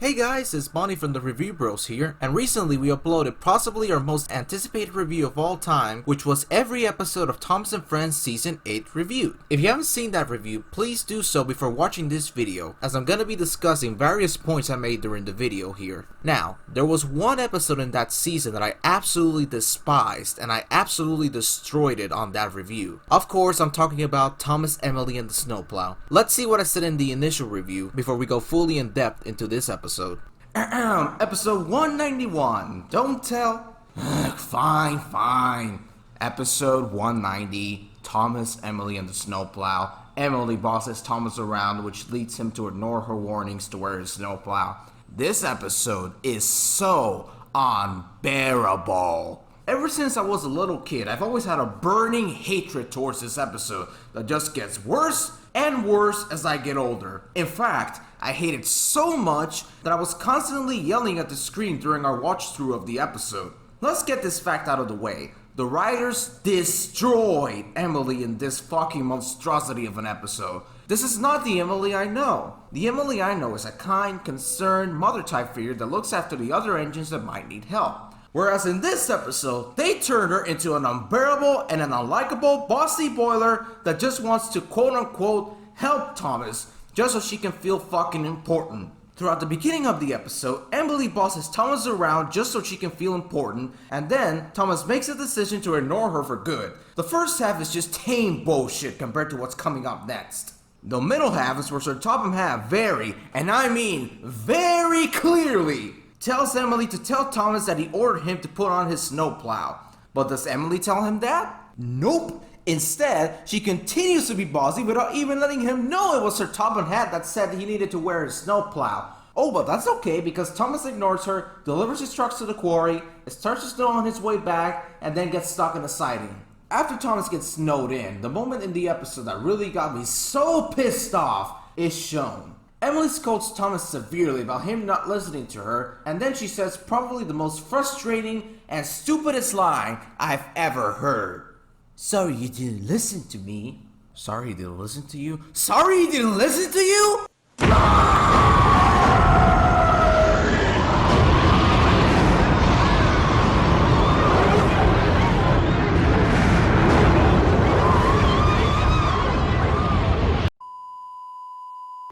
Hey guys, it's Bonnie from the Review Bros here, and recently we uploaded possibly our most anticipated review of all time, which was every episode of Thomas & Friends Season 8 reviewed. If you haven't seen that review, please do so before watching this video, as I'm gonna be discussing various points I made during the video here. Now, there was one episode in that season that I absolutely despised, and I absolutely destroyed it on that review. Of course, I'm talking about Thomas, Emily, and the Snowplough. Let's see what I said in the initial review before we go fully in depth into this episode. Episode 191. Don't tell. Fine. Episode 190. Thomas, Emily, and the Snowplough. Emily bosses Thomas around, which leads him to ignore her warnings to wear his snowplow. This episode is so unbearable. Ever since I was a little kid, I've always had a burning hatred towards this episode that just gets worse and worse as I get older. In fact, I hate it so much that I was constantly yelling at the screen during our watch through of the episode. Let's get this fact out of the way. The writers destroyed Emily in this fucking monstrosity of an episode. This is not the Emily I know. The Emily I know is a kind, concerned, mother-type figure that looks after the other engines that might need help. Whereas in this episode, they turn her into an unbearable and an unlikable bossy boiler that just wants to quote-unquote help Thomas just so she can feel fucking important. Throughout the beginning of the episode, Emily bosses Thomas around just so she can feel important, and then Thomas makes a decision to ignore her for good. The first half is just tame bullshit compared to what's coming up next. The middle half is where Sir Topham Hatt very, and I mean very clearly, tells Emily to tell Thomas that he ordered him to put on his snowplow. But does Emily tell him that? Nope. Instead, she continues to be bossy without even letting him know it was Sir Topham Hatt that said he needed to wear his snowplow. Oh, but that's okay because Thomas ignores her, delivers his trucks to the quarry, starts to snow on his way back, and then gets stuck in a siding. After Thomas gets snowed in, the moment in the episode that really got me so pissed off is shown. Emily scolds Thomas severely about him not listening to her, and then she says probably the most frustrating and stupidest line I've ever heard. Sorry you didn't listen to me. Sorry he didn't listen to you? Sorry he didn't listen to you?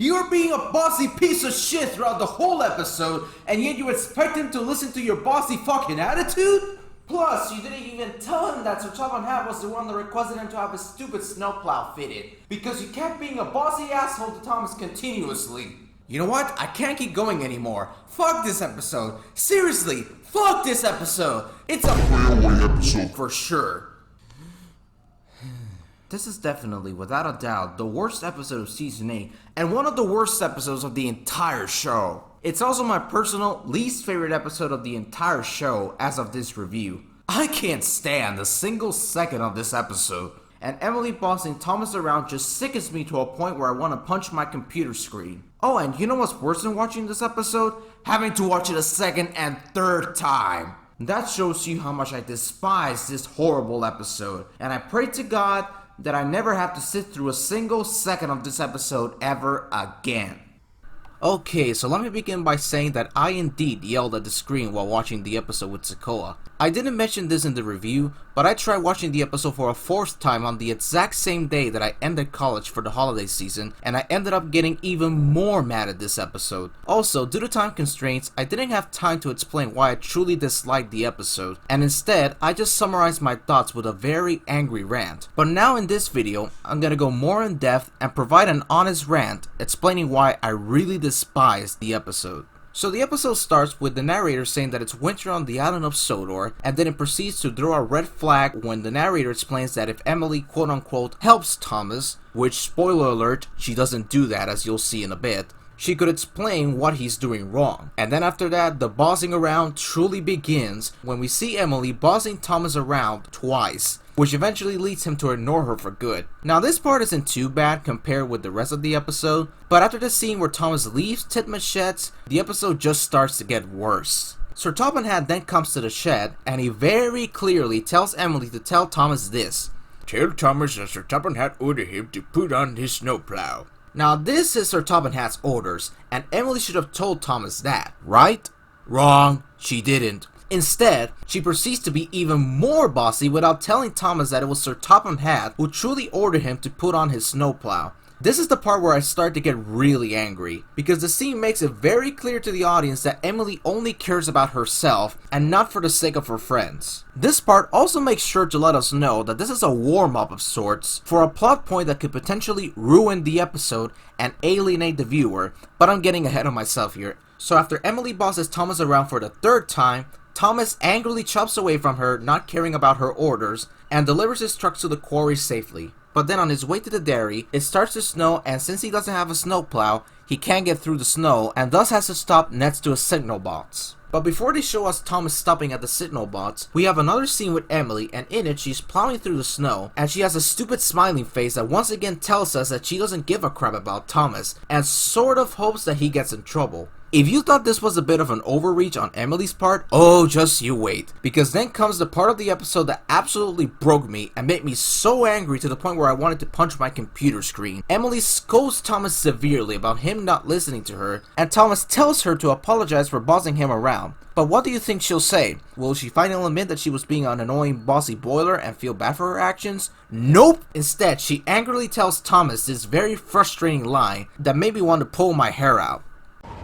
You're being a bossy piece of shit throughout the whole episode, and yet you expect him to listen to your bossy fucking attitude? Plus, you didn't even tell him that Sir Topham Hatt was the one that requested him to have his stupid snowplow fitted, because you kept being a bossy asshole to Thomas continuously. You know what? I can't keep going anymore. Fuck this episode. Seriously, fuck this episode. It's a railway episode for sure. This is definitely, without a doubt, the worst episode of Season 8, and one of the worst episodes of the entire show. It's also my personal least favorite episode of the entire show as of this review. I can't stand a single second of this episode, and Emily bossing Thomas around just sickens me to a point where I want to punch my computer screen. Oh, and you know what's worse than watching this episode? Having to watch it a second and third time. That shows you how much I despise this horrible episode, and I pray to God that I never have to sit through a single second of this episode ever again. Okay, so let me begin by saying that I indeed yelled at the screen while watching the episode with Sequoia. I didn't mention this in the review, but I tried watching the episode for a fourth time on the exact same day that I ended college for the holiday season, and I ended up getting even more mad at this episode. Also, due to time constraints, I didn't have time to explain why I truly disliked the episode, and instead, I just summarized my thoughts with a very angry rant. But now in this video, I'm gonna go more in depth and provide an honest rant explaining why I really despise the episode. So the episode starts with the narrator saying that it's winter on the island of Sodor, and then it proceeds to throw a red flag when the narrator explains that if Emily quote-unquote helps Thomas, which spoiler alert, she doesn't do that as you'll see in a bit, she could explain what he's doing wrong. And then after that, the bossing around truly begins when we see Emily bossing Thomas around twice, which eventually leads him to ignore her for good. Now this part isn't too bad compared with the rest of the episode, but after the scene where Thomas leaves Titmuss Sheds, the episode just starts to get worse. Sir Topham Hatt then comes to the shed, and he very clearly tells Emily to tell Thomas this. Tell Thomas that Sir Topham Hatt ordered him to put on his snowplow. Now this is Sir Topham Hatt's orders, and Emily should have told Thomas that, right? Wrong, she didn't. Instead, she proceeds to be even more bossy without telling Thomas that it was Sir Topham Hatt who truly ordered him to put on his snowplow. This is the part where I start to get really angry, because the scene makes it very clear to the audience that Emily only cares about herself and not for the sake of her friends. This part also makes sure to let us know that this is a warm-up of sorts for a plot point that could potentially ruin the episode and alienate the viewer, but I'm getting ahead of myself here. So after Emily bosses Thomas around for the third time, Thomas angrily chops away from her, not caring about her orders, and delivers his trucks to the quarry safely. But then on his way to the dairy, it starts to snow, and since he doesn't have a snowplow, he can't get through the snow and thus has to stop next to a signal box. But before they show us Thomas stopping at the signal box, we have another scene with Emily, and in it she's plowing through the snow, and she has a stupid smiling face that once again tells us that she doesn't give a crap about Thomas, and sort of hopes that he gets in trouble. If you thought this was a bit of an overreach on Emily's part, oh, just you wait, because then comes the part of the episode that absolutely broke me and made me so angry to the point where I wanted to punch my computer screen. Emily scolds Thomas severely about him not listening to her, and Thomas tells her to apologize for bossing him around. But what do you think she'll say? Will she finally admit that she was being an annoying bossy boiler and feel bad for her actions? Nope! Instead, she angrily tells Thomas this very frustrating line that made me want to pull my hair out.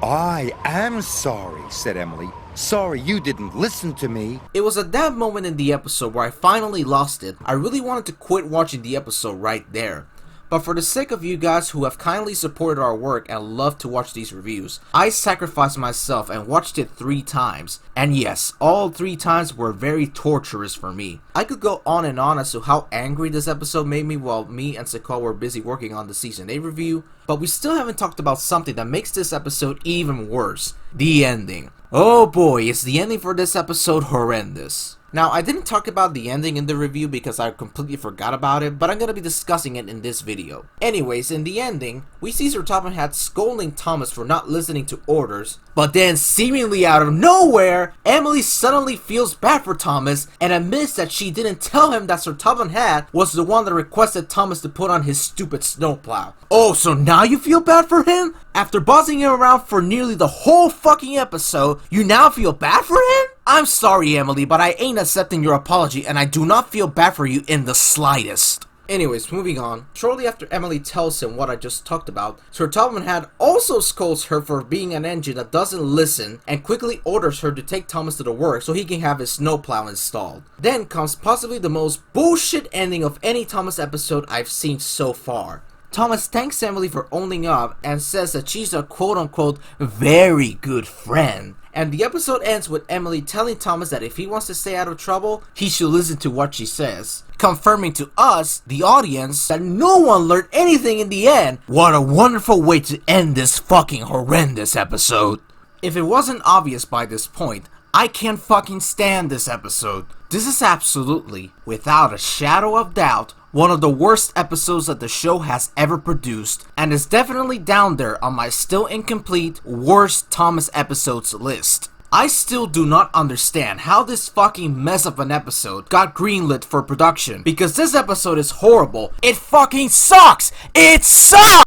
I am sorry, said Emily. Sorry you didn't listen to me. It was at that moment in the episode where I finally lost it. I really wanted to quit watching the episode right there. But for the sake of you guys who have kindly supported our work and love to watch these reviews, I sacrificed myself and watched it 3 times. And yes, all 3 times were very torturous for me. I could go on and on as to how angry this episode made me while me and Scolds were busy working on the Season 8 review, but we still haven't talked about something that makes this episode even worse. The ending. Oh boy, is the ending for this episode horrendous. Now, I didn't talk about the ending in the review because I completely forgot about it, but I'm going to be discussing it in this video. Anyways, in the ending, we see Sir Topham Hatt scolding Thomas for not listening to orders, but then seemingly out of nowhere, Emily suddenly feels bad for Thomas and admits that she didn't tell him that Sir Topham Hatt was the one that requested Thomas to put on his stupid snowplow. Oh, so now you feel bad for him? After bossing him around for nearly the whole fucking episode, you now feel bad for him? I'm sorry, Emily, but I ain't accepting your apology, and I do not feel bad for you in the slightest. Anyways, moving on. Shortly after Emily tells him what I just talked about, Sir Topham Hatt also scolds her for being an engine that doesn't listen and quickly orders her to take Thomas to the work so he can have his snowplow installed. Then comes possibly the most bullshit ending of any Thomas episode I've seen so far. Thomas thanks Emily for owning up and says that she's a quote-unquote very good friend. And the episode ends with Emily telling Thomas that if he wants to stay out of trouble, he should listen to what she says, confirming to us, the audience, that no one learned anything in the end. What a wonderful way to end this fucking horrendous episode. If it wasn't obvious by this point, I can't fucking stand this episode. This is absolutely, without a shadow of doubt, one of the worst episodes that the show has ever produced, and is definitely down there on my still incomplete worst Thomas episodes list. I still do not understand how this fucking mess of an episode got greenlit for production, because this episode is horrible. It fucking sucks! It sucks!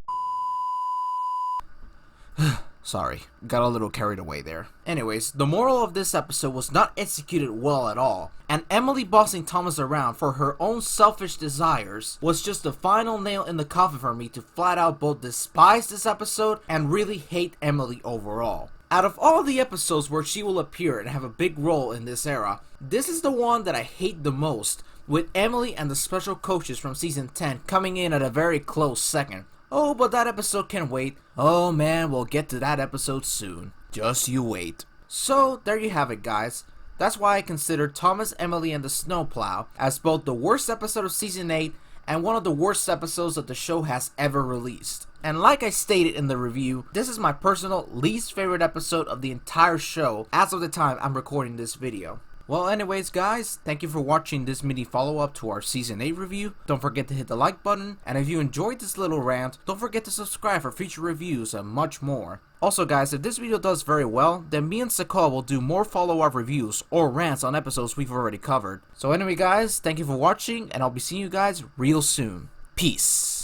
Sorry, got a little carried away there. Anyways, the moral of this episode was not executed well at all, and Emily bossing Thomas around for her own selfish desires was just the final nail in the coffin for me to flat out both despise this episode and really hate Emily overall. Out of all the episodes where she will appear and have a big role in this era, this is the one that I hate the most, with Emily and the special coaches from season 10 coming in at a very close second. Oh, but that episode can wait. Oh man, we'll get to that episode soon. Just you wait. So, there you have it, guys. That's why I consider Thomas, Emily, and the Snowplough as both the worst episode of season 8 and one of the worst episodes that the show has ever released. And like I stated in the review, this is my personal least favorite episode of the entire show as of the time I'm recording this video. Well, anyways, guys, thank you for watching this mini follow-up to our Season 8 review. Don't forget to hit the like button, and if you enjoyed this little rant, don't forget to subscribe for future reviews and much more. Also, guys, if this video does very well, then me and Scolds will do more follow-up reviews or rants on episodes we've already covered. So anyway, guys, thank you for watching, and I'll be seeing you guys real soon. Peace.